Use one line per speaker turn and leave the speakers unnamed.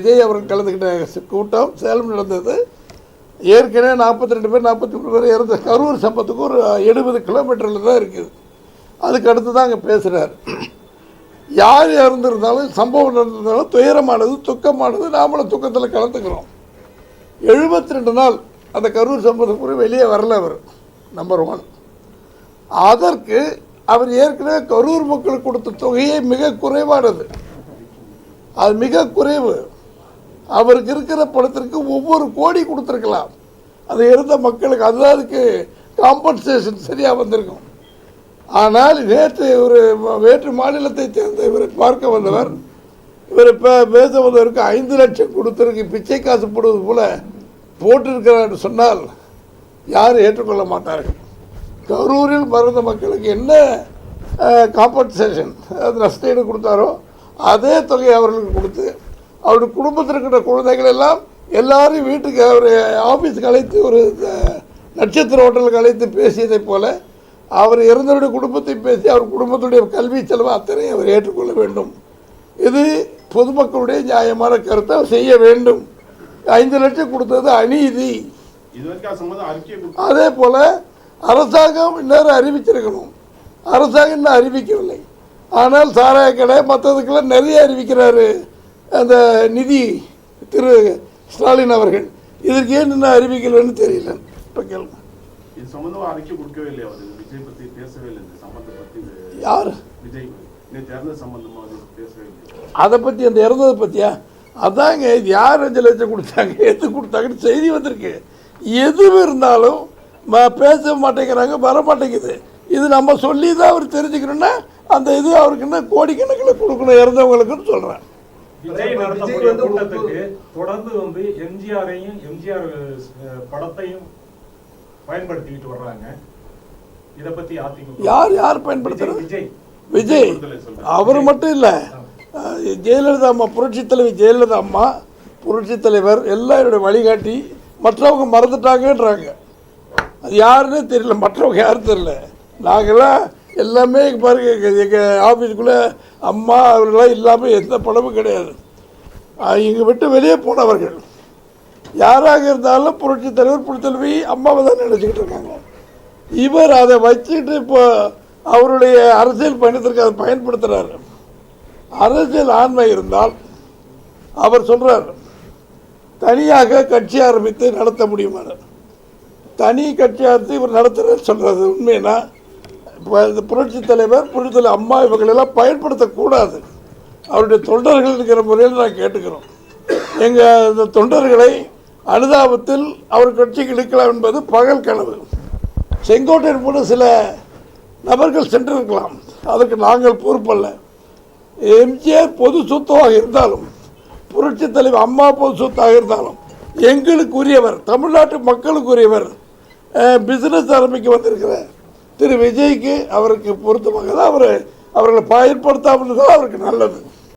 விஜய் அவர்கள் கலந்துக்கிட்ட கூட்டம் சேலம் நடந்தது. ஏற்கனவே 42 பேர் 43 பேர் இறந்த கரூர் சம்பத்துக்கு ஒரு 70 கிலோமீட்டரில் தான் இருக்குது. அதுக்கு அடுத்து தான் அங்கே பேசுகிறார். யார் இறந்துருந்தாலும் சம்பவம் நடந்திருந்தாலும் துயரமானது துக்கமானது, நாமளும் துக்கத்தில் கலந்துக்கிறோம். 72 நாள் அந்த கரூர் சம்பவத்துக்கு வெளியே வரல அவர். நம்பர் 1. அதற்கு அவர் ஏற்கனவே கரூர் மக்களுக்கு கொடுத்த தொகையே மிக குறைவானது. அது மிக குறைவு. அவருக்கு இருக்கிற பணத்திற்கு ஒவ்வொரு கோடி கொடுத்துருக்கலாம். அது இருந்த மக்களுக்கு அதுதான் அதுக்கு காம்பன்சேஷன் சரியாக வந்திருக்கும். ஆனால் நேற்று ஒரு வேற்று மாநிலத்தை சேர்ந்த இவரை பார்க்க வந்தவர், இவர் இப்போ பேச வந்தவருக்கு 5 லட்சம் கொடுத்துருக்கு, பிச்சை காசு போடுவது போல போட்டிருக்கிறார் சொன்னால் யாரும் ஏற்றுக்கொள்ள மாட்டார்கள். கரூரில் மறந்த மக்களுக்கு என்ன காம்பன்சேஷன் நஷ்டஈடு கொடுத்தாரோ அதே தொகையை அவர்களுக்கு கொடுத்து அவருடைய குடும்பத்தில் இருக்கிற குழந்தைகள் எல்லாம் எல்லாரும் வீட்டுக்கு அவர் ஆஃபீஸுக்கு அழைத்து ஒரு நட்சத்திர ஹோட்டலுக்கு அழைத்து பேசியதை போல அவர் இறந்தவருடைய குடும்பத்தை பேசி அவர் குடும்பத்துடைய கல்வி செலவு அத்தனை அவர் ஏற்றுக்கொள்ள வேண்டும். இது பொதுமக்களுடைய நியாயமான கருத்தை அவர் செய்ய வேண்டும். 5 லட்சம் கொடுத்தது அநீதி. அதே போல அரசாங்கம் இன்னும் அறிவிச்சிருக்கணும். அரசாங்கம் இன்னும் அறிவிக்கவில்லை. ஆனால் சாராய கடை மற்றதுக்கெல்லாம் நிறைய அறிவிக்கிறாரு அந்த நிதி திரு ஸ்டாலின் அவர்கள். இதற்கு ஏன் இன்னும் அறிவிக்கலன்னு தெரியல. இப்போ கேளுங்க. யார் அதை பற்றி அந்த இறந்ததை பற்றியா? அதாங்க யார் 5 லட்சம் கொடுத்தாங்க, எது கொடுத்தாங்கன்னு செய்தி வந்திருக்கு. எதுவும் இருந்தாலும் பேச மாட்டேங்கிறாங்க, வர மாட்டேங்குது. இது நம்ம சொல்லி தான் அவர் தெரிஞ்சுக்கணும்னா அந்த இது அவருக்கு என்ன கோடிக்கணக்கில் கொடுக்கணும் இறந்தவங்களுக்குன்னு சொல்கிறேன்.
தொடர்ந்து எம்ஜிஆரையும் எம்ஜிஆர் படத்தையும் பயன்படுத்திக்கிட்டு வர்றாங்க. இதை பத்தி
யார் யார் பயன்படுத்துறது? விஜய் அவர் மட்டும் இல்லை, ஜெயலலிதா அம்மா, புரட்சி தலைவி ஜெயலலிதா அம்மா, புரட்சி தலைவர் எல்லாருடைய வழிகாட்டி. மற்றவங்க மறந்துட்டாங்கன்றாங்க. அது யாருன்னே தெரியல, மற்றவங்க யாரும் தெரியல. நாங்கள்லாம் எல்லாமே பாருங்க, எங்கள் ஆஃபீஸுக்குள்ளே அம்மா அவர்களாம் இல்லாமல் எந்த படமும் கிடையாது. இங்கே விட்டு வெளியே போனவர்கள் யாராக இருந்தாலும் புரட்சி தலைவர் புரட்சி தலைவி அம்மாவை தான் நினச்சிக்கிட்டு இருக்காங்க. இவர் அதை வச்சுக்கிட்டு இப்போ அவருடைய அரசியல் பயணத்திற்கு அதை பயன்படுத்துகிறார். அரசியல் ஆண்மை இருந்தால் அவர் சொல்கிறார் தனியாக கட்சி ஆரம்பித்து நடத்த முடியுமாறு. தனி கட்சி ஆரம்பித்து இவர் நடத்துகிறார் சொல்கிறது உண்மைனா புரட்சி தலைவர் புரட்சி தலைவர் அம்மா இவங்களெல்லாம் பயன்படுத்தக்கூடாது. அவருடைய தொண்டர்கள் இருக்கிற முறையில் நான் கேட்டுக்கிறோம். எங்கள் இந்த தொண்டர்களை அனுதாபத்தில் அவர் கட்சிக்கு இழுக்கலாம் என்பது பகல் கனவு. செங்கோட்டையன் போல சில நபர்கள் சென்றிருக்கலாம், அதற்கு நாங்கள் பொறுப்பல்ல. எம்ஜிஆர் பொது சொத்தாக இருந்தாலும் புரட்சி தலைவர் அம்மா பொது சொத்தாக இருந்தாலும் எங்களுக்கு உரியவர், தமிழ்நாட்டு மக்களுக்கு உரியவர். பிஸ்னஸ் ஆரம்பிக்க வந்திருக்கிற திரு விஜய்க்கு அவருக்கு பொருத்தமாக தான் அவர்களை பயன்படுத்தாமல் இருந்தால் அவருக்கு நல்லது.